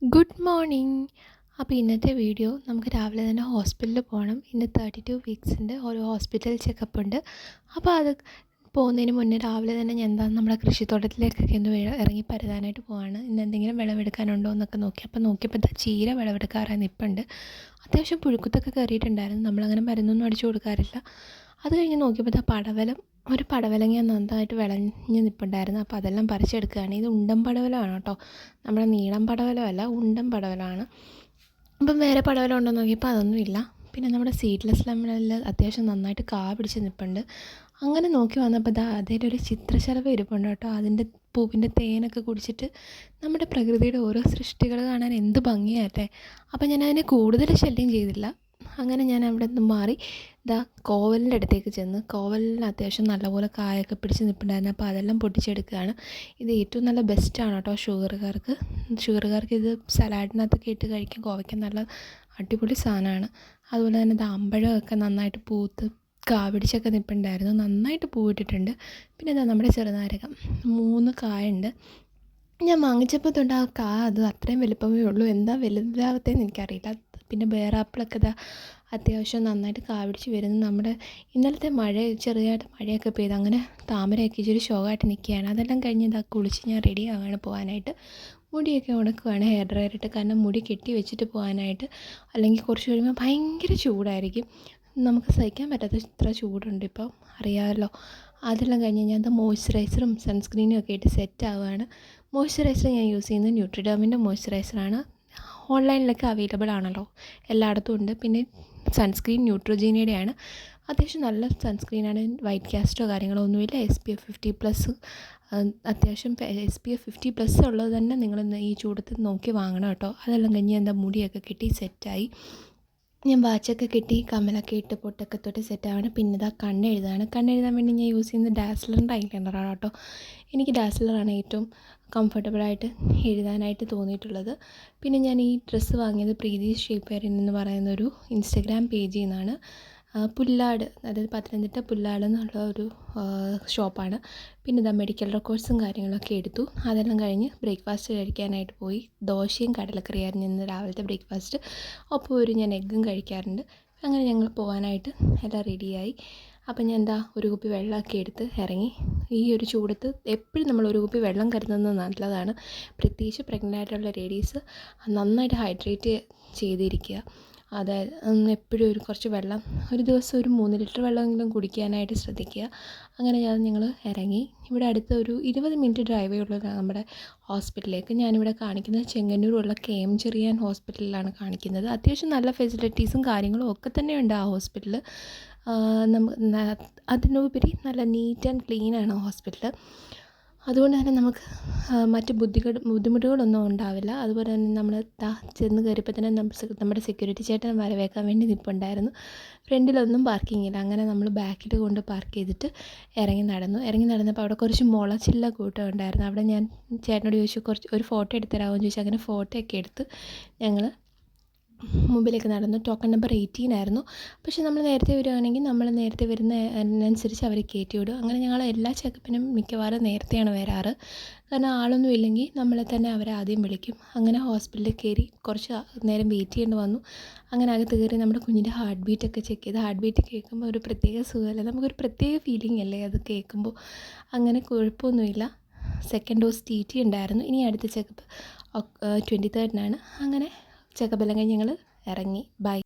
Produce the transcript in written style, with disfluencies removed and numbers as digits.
Good morning. അപ്പോൾ ഇന്നത്തെ video നമുക്ക് രാവിലെ തന്നെ ഹോസ്പിറ്റലിൽ പോകണം. ഇന്ന് 32 വീക്സിൻ്റെ ഒരു ഹോസ്പിറ്റൽ ചെക്കപ്പ് ഉണ്ട്. അപ്പോൾ അത് പോകുന്നതിന് മുന്നേ രാവിലെ തന്നെ ഞാൻ നമ്മുടെ കൃഷിത്തോട്ടത്തിലേക്കൊക്കെ ഒന്ന് ഇറങ്ങി പരതാനായിട്ട് പോവാണ്. ഇന്ന് എന്തെങ്കിലും വിളവെടുക്കാനുണ്ടോ എന്നൊക്കെ നോക്കിയപ്പോൾ ചീര വിളവെടുക്കാറായി നിൽപ്പുണ്ട്. അത്യാവശ്യം പുഴുക്കുത്തൊക്കെ കയറിയിട്ടുണ്ടായിരുന്നു. നമ്മളങ്ങനെ മരുന്നൊന്നും അടിച്ചു കൊടുക്കാറില്ല. അത് കഴിഞ്ഞ് നോക്കിയപ്പോൾ ഒരു പടവലങ്ങ നന്നായിട്ട് വിളഞ്ഞ് നിൽപ്പുണ്ടായിരുന്നു. അപ്പോൾ അതെല്ലാം പറിച്ചെടുക്കുകയാണ്. ഇത് ഉണ്ടൻ പടവലമാണ് കേട്ടോ, നമ്മുടെ നീളം പടവലമല്ല, ഉണ്ടൻ പടവലമാണ്. അപ്പം വേറെ പടവലം ഉണ്ടോ നോക്കിയപ്പോൾ അതൊന്നുമില്ല. പിന്നെ നമ്മുടെ സീഡ്ലെസ് ലെമണിൽ അത്യാവശ്യം നന്നായിട്ട് കാ പിടിച്ച് നിൽപ്പുണ്ട്. അങ്ങനെ നോക്കി വന്നപ്പോൾ അതിൻ്റെ ഒരു ചിത്രശലഭം ഇരിപ്പുണ്ട് കേട്ടോ. അതിൻ്റെ പൂവിൻ്റെ തേനൊക്കെ കുടിച്ചിട്ട് നമ്മുടെ പ്രകൃതിയുടെ ഓരോ സൃഷ്ടികൾ കാണാൻ എന്ത് ഭംഗിയായിട്ടെ. അപ്പം ഞാൻ അതിനെ കൂടുതൽ ശല്യം ചെയ്തില്ല. അങ്ങനെ ഞാൻ അവിടെ നിന്ന് മാറി കോവലിൻ്റെ അടുത്തേക്ക് ചെന്ന്, കോവലിന് അത്യാവശ്യം നല്ലപോലെ കായൊക്കെ പിടിച്ച് നിൽപ്പുണ്ടായിരുന്നു. അപ്പോൾ അതെല്ലാം പൊട്ടിച്ചെടുക്കുകയാണ്. ഇത് ഏറ്റവും നല്ല ബെസ്റ്റാണ് കേട്ടോ ഷുഗറുകാർക്ക് ഇത് സലാഡിനകത്തൊക്കെ ഇട്ട് കഴിക്കാൻ കോവയ്ക്കാൻ നല്ല അടിപൊളി സാധനമാണ്. അതുപോലെ തന്നെ അമ്പഴമൊക്കെ നന്നായിട്ട് പൂത്ത് കാ പിടിച്ചൊക്കെ നിൽപ്പുണ്ടായിരുന്നു. നന്നായിട്ട് പൂവിട്ടിട്ടുണ്ട്. പിന്നെ നമ്മുടെ ചെറുനാരകം 3 കായുണ്ട്. ഞാൻ വാങ്ങിച്ചപ്പോൾ തൊട്ട് ആ കാ അത് അത്രയും വലുപ്പമേ ഉള്ളൂ. എന്താ വലുതാവത്തേന്ന് എനിക്കറിയില്ല. പിന്നെ ബേറാപ്പിളൊക്കെ അത്യാവശ്യം നന്നായിട്ട് കാ പിടിച്ച് വരുന്നു. നമ്മുടെ ഇന്നലത്തെ ചെറിയതായിട്ട് മഴയൊക്കെ പെയ്ത് അങ്ങനെ താമരയൊക്കെ ഇച്ചിരി ശോകമായിട്ട് നിൽക്കുകയാണ്. അതെല്ലാം കഴിഞ്ഞ് കുളിച്ച് ഞാൻ റെഡി ആവുകയാണ് പോകാനായിട്ട്. മുടിയൊക്കെ ഉണക്കുകയാണ്, ഹെയർ ഡ്രയർ ഇട്ട്. കാരണം മുടി കെട്ടി വെച്ചിട്ട് പോകാനായിട്ട്, അല്ലെങ്കിൽ കുറച്ച് കഴിയുമ്പോൾ ഭയങ്കര ചൂടായിരിക്കും. നമുക്ക് സഹിക്കാൻ പറ്റാത്ത ഇത്ര ചൂടുണ്ട് ഇപ്പോൾ, അറിയാമല്ലോ. അതെല്ലാം കഴിഞ്ഞ് ഞാൻ മോയ്സ്ചറൈസറും സൺസ്ക്രീനും ഒക്കെ ഇട്ട് സെറ്റ് ആവുകയാണ്. മോയ്സ്ചറൈസർ ഞാൻ യൂസ് ചെയ്യുന്നത് ന്യൂട്രിഡേമിൻ്റെ മോയ്സ്ചറൈസറാണ്. ഓൺലൈനിലൊക്കെ അവൈലബിൾ ആണല്ലോ, എല്ലായിടത്തും ഉണ്ട്. പിന്നെ സൺസ്ക്രീൻ ന്യൂട്രോജീനയുടെയാണ്. അത്യാവശ്യം നല്ല സൺസ്ക്രീനാണ്. വൈറ്റ് കാസ്റ്റോ കാര്യങ്ങളോ ഒന്നുമില്ല. SPF 50+, അത്യാവശ്യം SPF 50+ ഉള്ളത് തന്നെ നിങ്ങൾ ഈ ചൂടത്ത് നോക്കി വാങ്ങണം കേട്ടോ. അതെല്ലാം കഴിഞ്ഞ് മുടിയൊക്കെ കെട്ടി സെറ്റായി. ഞാൻ വാച്ചൊക്കെ കെട്ടി കമ്മലൊക്കെ ഇട്ട് പൊട്ടൊക്കെ തൊട്ട് സെറ്റാവാണ്. പിന്നെ കണ്ണെഴുതാൻ വേണ്ടി ഞാൻ യൂസ് ചെയ്യുന്നത് ഡാസ്ലറിൻ്റെ ഐലൈനറാണ് കേട്ടോ. എനിക്ക് ഡാസ്ലറാണ് ഏറ്റവും കംഫർട്ടബിളായിട്ട് എഴുതാനായിട്ട് തോന്നിയിട്ടുള്ളത്. പിന്നെ ഞാൻ ഈ ഡ്രസ്സ് വാങ്ങിയത് പ്രീതി ഷേപ്പ് വെയറിൽ എന്ന് പറയുന്നൊരു ഇൻസ്റ്റഗ്രാം പേജിൽ നിന്നാണ്. പുല്ലാട്, അതായത് പത്തനംതിട്ട പുല്ലാട് എന്നുള്ള ഒരു ഷോപ്പാണ്. പിന്നെ മെഡിക്കൽ റെക്കോർഡ്സും കാര്യങ്ങളൊക്കെ എടുത്തു. അതെല്ലാം കഴിഞ്ഞ് ബ്രേക്ക്ഫാസ്റ്റ് കഴിക്കാനായിട്ട് പോയി. ദോശയും കടലക്കറിയായിരുന്നു ഇന്ന് രാവിലത്തെ ബ്രേക്ക്ഫാസ്റ്റ്. ഒപ്പം ഞാൻ എഗ്ഗും കഴിക്കാറുണ്ട്. അങ്ങനെ ഞങ്ങൾ പോകാനായിട്ട് എല്ലാം റെഡിയായി. അപ്പം ഞാൻ ഒരു കുപ്പി വെള്ളമൊക്കെ എടുത്ത് ഇറങ്ങി. ഈ ഒരു ചൂടത്ത് എപ്പോഴും നമ്മൾ ഒരു കുപ്പി വെള്ളം കരുതുന്നത് നല്ലതാണ്. പ്രത്യേകിച്ച് പ്രഗ്നൻ്റ് ആയിട്ടുള്ള ലേഡീസ് നന്നായിട്ട് ഹൈഡ്രേറ്റ് ചെയ്തിരിക്കുക. അതായത് എപ്പോഴും കുറച്ച് വെള്ളം, ഒരു ദിവസം ഒരു 3 ലിറ്റർ വെള്ളമെങ്കിലും കുടിക്കാനായിട്ട് ശ്രദ്ധിക്കുക. അങ്ങനെ ഞങ്ങൾ ഇറങ്ങി. ഇവിടെ അടുത്ത് ഒരു 20 മിനിറ്റ് ഡ്രൈവേ ഉള്ളൂ നമ്മുടെ ഹോസ്പിറ്റലിലേക്ക്. ഞാനിവിടെ കാണിക്കുന്നത് ചെങ്ങന്നൂരുള്ള KM ചെറിയാൻ ഹോസ്പിറ്റലിലാണ് കാണിക്കുന്നത്. അത്യാവശ്യം നല്ല ഫെസിലിറ്റീസും കാര്യങ്ങളും ഒക്കെ തന്നെയുണ്ട് ആ ഹോസ്പിറ്റൽ. അതിനുപരി നല്ല നീറ്റ് ആൻഡ് ക്ലീനാണ് ഹോസ്പിറ്റൽ. അതുകൊണ്ട് തന്നെ നമുക്ക് മറ്റ് ബുദ്ധിമുട്ടുകളൊന്നും ഉണ്ടാവില്ല. അതുപോലെ തന്നെ നമ്മൾ ചെന്ന് കയറിയപ്പോൾ തന്നെ നമ്മുടെ സെക്യൂരിറ്റി ചേട്ടൻ വരവേക്കാൻ വേണ്ടി നിൽപ്പുണ്ടായിരുന്നു. ഫ്രണ്ടിലൊന്നും പാർക്കിംഗ് ഇല്ല. അങ്ങനെ നമ്മൾ ബാക്കിൽ കൊണ്ട് പാർക്ക് ചെയ്തിട്ട് ഇറങ്ങി നടന്നപ്പോൾ അവിടെ കുറച്ച് മുളച്ചില്ല കൂട്ടം ഉണ്ടായിരുന്നു. അവിടെ ഞാൻ ചേട്ടനോട് ചോദിച്ചു ഒരു ഫോട്ടോ എടുത്ത് തരാമോ എന്ന് ചോദിച്ചു. അങ്ങനെ ഫോട്ടോ ഒക്കെ എടുത്ത് ഞങ്ങൾ മുമ്പിലേക്ക് നടന്നു. ടോക്കൺ നമ്പർ 18 ആയിരുന്നു. പക്ഷേ നമ്മൾ നേരത്തെ വരുവാണെങ്കിൽ നമ്മൾ നേരത്തെ വരുന്നതിനനുസരിച്ച് അവർ കയറ്റി വിടും. അങ്ങനെ ഞങ്ങൾ എല്ലാ ചെക്കപ്പിനും മിക്കവാറും നേരത്തെയാണ് വരാറ്. കാരണം ആളൊന്നും ഇല്ലെങ്കിൽ നമ്മളെ തന്നെ അവരാദ്യം വിളിക്കും. അങ്ങനെ ഹോസ്പിറ്റലിൽ കയറി കുറച്ച് നേരം വെയിറ്റ് ചെയ്യേണ്ടി വന്നു. അങ്ങനെ അകത്ത് കയറി നമ്മുടെ കുഞ്ഞിൻ്റെ ഹാർട്ട് ബീറ്റൊക്കെ ചെക്ക് ചെയ്ത്, ഹാർട്ട് ബീറ്റ് കേൾക്കുമ്പോൾ ഒരു പ്രത്യേക സുഖമല്ലേ, നമുക്കൊരു പ്രത്യേക ഫീലിംഗ് അല്ലേ അത് കേൾക്കുമ്പോൾ. അങ്ങനെ കുഴപ്പമൊന്നുമില്ല. സെക്കൻഡ് ഡോസ് TT ഉണ്ടായിരുന്നു. ഇനി അടുത്ത ചെക്കപ്പ് 23rd അങ്ങനെ ചെക്കപ്പ് എല്ലാം കഴിഞ്ഞ് ഞങ്ങൾ ഇറങ്ങി. ബൈ.